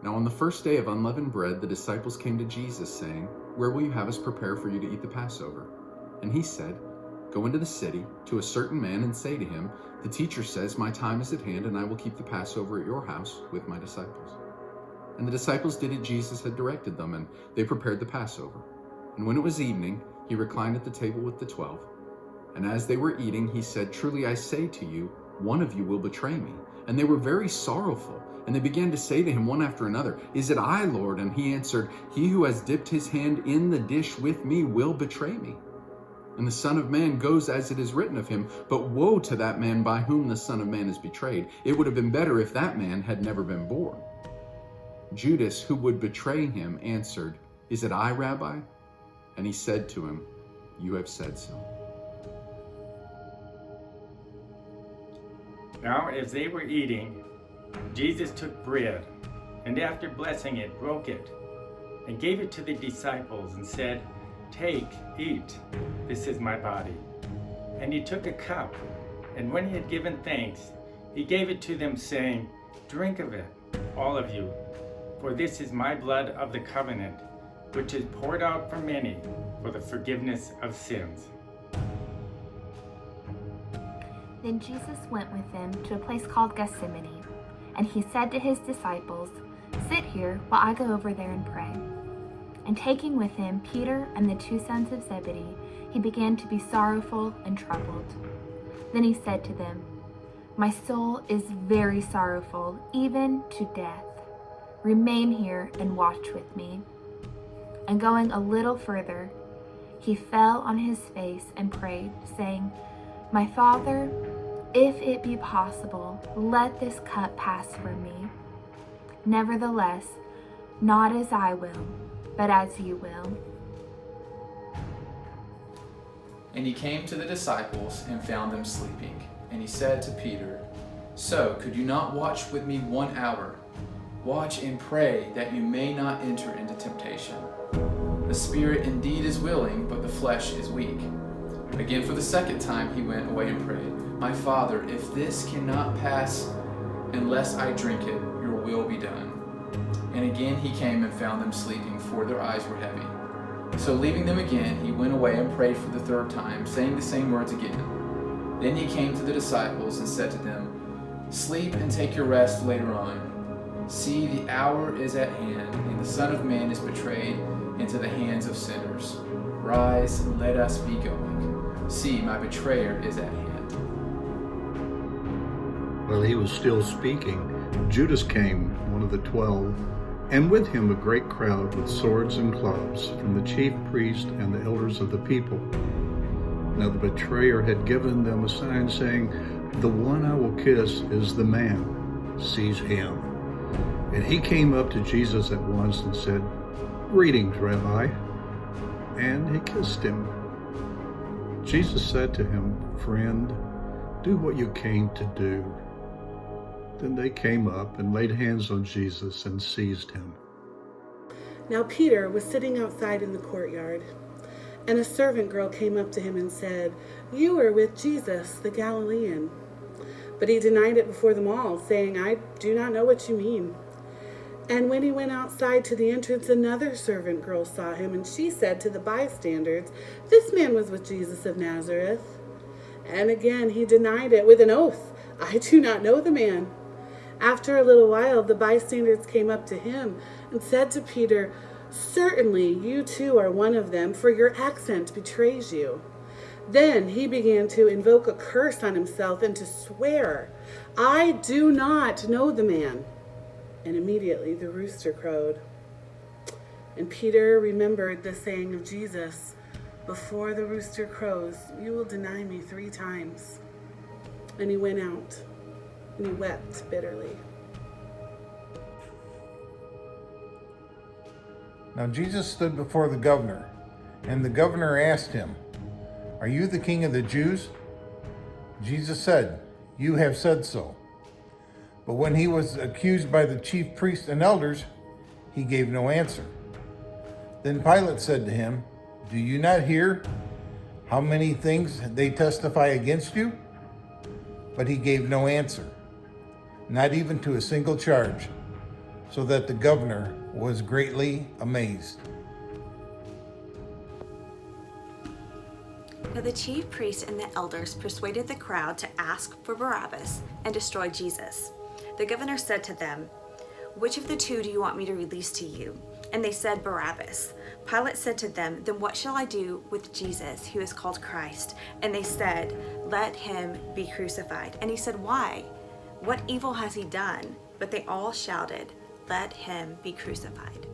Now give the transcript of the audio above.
Now on the first day of unleavened bread, the disciples came to Jesus, saying, "Where will you have us prepare for you to eat the Passover?" And he said, "Go into the city to a certain man and say to him, 'The teacher says, my time is at hand, and I will keep the Passover at your house with my disciples.'" And the disciples did as Jesus had directed them, and they prepared the Passover. And when it was evening, he reclined at the table with the 12. And as they were eating, he said, "Truly I say to you, one of you will betray me." And they were very sorrowful. And they began to say to him one after another, "Is it I, Lord?" And he answered, "He who has dipped his hand in the dish with me will betray me. And the Son of Man goes as it is written of him, but woe to that man by whom the Son of Man is betrayed. It would have been better if that man had never been born." Judas, who would betray him, answered, "Is it I, Rabbi?" And he said to him, "You have said so." Now as they were eating, Jesus took bread, and after blessing it, broke it, and gave it to the disciples, and said, "Take, eat, this is my body." And he took a cup, and when he had given thanks, he gave it to them, saying, "Drink of it, all of you, for this is my blood of the covenant, which is poured out for many for the forgiveness of sins." Then Jesus went with them to a place called Gethsemane, and he said to his disciples, "Sit here while I go over there and pray." And taking with him Peter and the 2 sons of Zebedee, he began to be sorrowful and troubled. Then he said to them, "My soul is very sorrowful, even to death. Remain here and watch with me." And going a little further, he fell on his face and prayed, saying, "My Father, if it be possible, let this cup pass from me. Nevertheless, not as I will, but as you will." And he came to the disciples and found them sleeping. And he said to Peter, "So could you not watch with me 1 hour? Watch and pray that you may not enter into temptation. The spirit indeed is willing, but the flesh is weak." Again for the second time he went away and prayed, "My Father, if this cannot pass unless I drink it, your will be done." And again he came and found them sleeping, for their eyes were heavy. So leaving them again, he went away and prayed for the third time, saying the same words again. Then he came to the disciples and said to them, "Sleep and take your rest later on. See, the hour is at hand, and the Son of Man is betrayed into the hands of sinners. Rise, let us be going. See, my betrayer is at hand." While he was still speaking, Judas came, one of the 12, and with him a great crowd with swords and clubs from the chief priest and the elders of the people. Now the betrayer had given them a sign, saying, "The one I will kiss is the man. Seize him." And he came up to Jesus at once and said, "Greetings, Rabbi." And he kissed him. Jesus said to him, "Friend, do what you came to do." Then they came up and laid hands on Jesus and seized him. Now Peter was sitting outside in the courtyard, and a servant girl came up to him and said, "You are with Jesus, the Galilean." But he denied it before them all, saying, "I do not know what you mean." And when he went outside to the entrance, another servant girl saw him, and she said to the bystanders, "This man was with Jesus of Nazareth." And again he denied it with an oath, "I do not know the man." After a little while, the bystanders came up to him and said to Peter, "Certainly you too are one of them, for your accent betrays you." Then he began to invoke a curse on himself and to swear, "I do not know the man." And immediately the rooster crowed. And Peter remembered the saying of Jesus, "Before the rooster crows, you will deny me 3 times." And he went out, and he wept bitterly. Now Jesus stood before the governor, and the governor asked him, "Are you the king of the Jews?" Jesus said, "You have said so." But when he was accused by the chief priests and elders, he gave no answer. Then Pilate said to him, "Do you not hear how many things they testify against you?" But he gave no answer, not even to a single charge. so that the governor was greatly amazed. Now the chief priests and the elders persuaded the crowd to ask for Barabbas and destroy Jesus. The governor said to them, "Which of the two do you want me to release to you?" And they said, "Barabbas." Pilate said to them, "Then what shall I do with Jesus, who is called Christ?" And they said, "Let him be crucified." And he said, "Why? What evil has he done?" But they all shouted, "Let him be crucified."